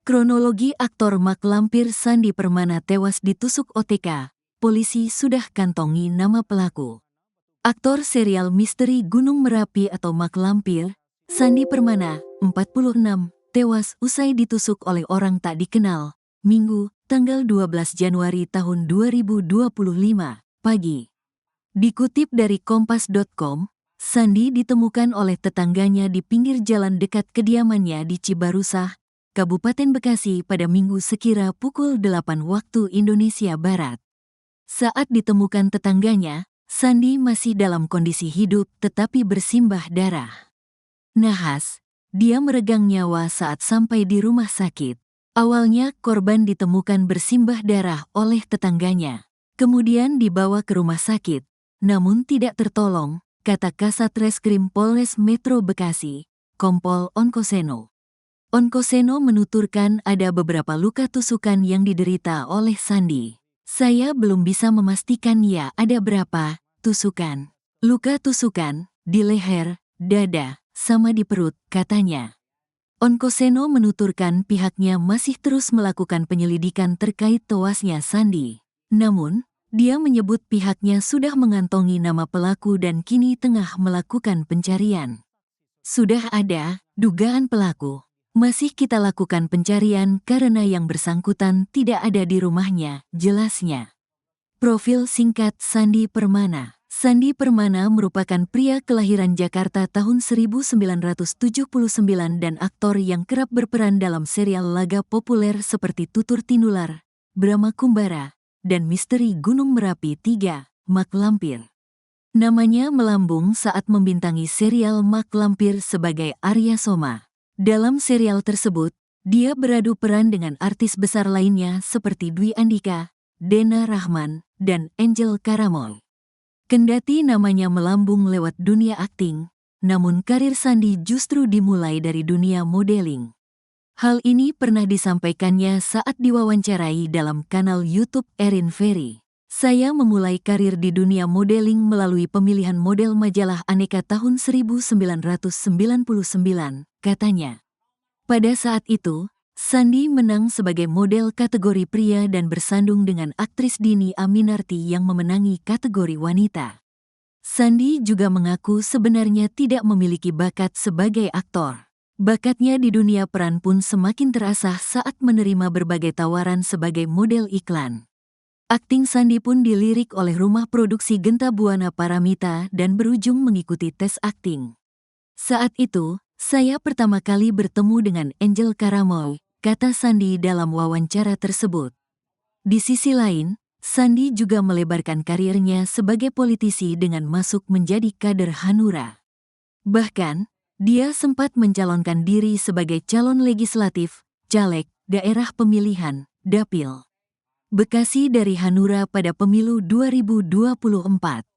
Kronologi aktor Mak Lampir Sandi Permana tewas ditusuk OTK, polisi sudah kantongi nama pelaku. Aktor serial misteri Gunung Merapi atau Mak Lampir, Sandi Permana, 46, tewas usai ditusuk oleh orang tak dikenal, Minggu, tanggal 12 Januari tahun 2025, pagi. Dikutip dari Kompas.com, Sandi ditemukan oleh tetangganya di pinggir jalan dekat kediamannya di Cibarusah, Kabupaten Bekasi pada Minggu sekira pukul 8 waktu Indonesia Barat. Saat ditemukan tetangganya, Sandi masih dalam kondisi hidup tetapi bersimbah darah. Nahas, dia meregang nyawa saat sampai di rumah sakit. Awalnya korban ditemukan bersimbah darah oleh tetangganya. Kemudian dibawa ke rumah sakit, namun tidak tertolong, kata Kasat Reskrim Polres Metro Bekasi, Kompol Onkoseno. Onkoseno menuturkan ada beberapa luka tusukan yang diderita oleh Sandi. Saya belum bisa memastikan ya ada berapa tusukan. Luka tusukan di leher, dada, sama di perut, katanya. Onkoseno menuturkan pihaknya masih terus melakukan penyelidikan terkait tewasnya Sandi. Namun, dia menyebut pihaknya sudah mengantongi nama pelaku dan kini tengah melakukan pencarian. Sudah ada dugaan pelaku. Masih kita lakukan pencarian karena yang bersangkutan tidak ada di rumahnya, jelasnya. Profil singkat Sandi Permana. Sandi Permana merupakan pria kelahiran Jakarta tahun 1979 dan aktor yang kerap berperan dalam serial laga populer seperti Tutur Tinular, Brahma Kumbara, dan Misteri Gunung Merapi 3, Mak Lampir. Namanya melambung saat membintangi serial Mak Lampir sebagai Arya Soma. Dalam serial tersebut, dia beradu peran dengan artis besar lainnya seperti Dwi Andika, Dena Rahman, dan Angel Karamol. Kendati namanya melambung lewat dunia akting, namun karir Sandi justru dimulai dari dunia modeling. Hal ini pernah disampaikannya saat diwawancarai dalam kanal YouTube Erin Ferry. Saya memulai karir di dunia modeling melalui pemilihan model majalah Aneka tahun 1999, katanya. Pada saat itu, Sandi menang sebagai model kategori pria dan bersandung dengan aktris Dini Aminarti yang memenangi kategori wanita. Sandi juga mengaku sebenarnya tidak memiliki bakat sebagai aktor. Bakatnya di dunia peran pun semakin terasah saat menerima berbagai tawaran sebagai model iklan. Akting Sandi pun dilirik oleh rumah produksi Genta Buana Paramita dan berujung mengikuti tes akting. Saat itu, saya pertama kali bertemu dengan Angel Karamol, kata Sandi dalam wawancara tersebut. Di sisi lain, Sandi juga melebarkan karirnya sebagai politisi dengan masuk menjadi kader Hanura. Bahkan, dia sempat mencalonkan diri sebagai calon legislatif, caleg, daerah pemilihan, Dapil Bekasi dari Hanura pada pemilu 2024.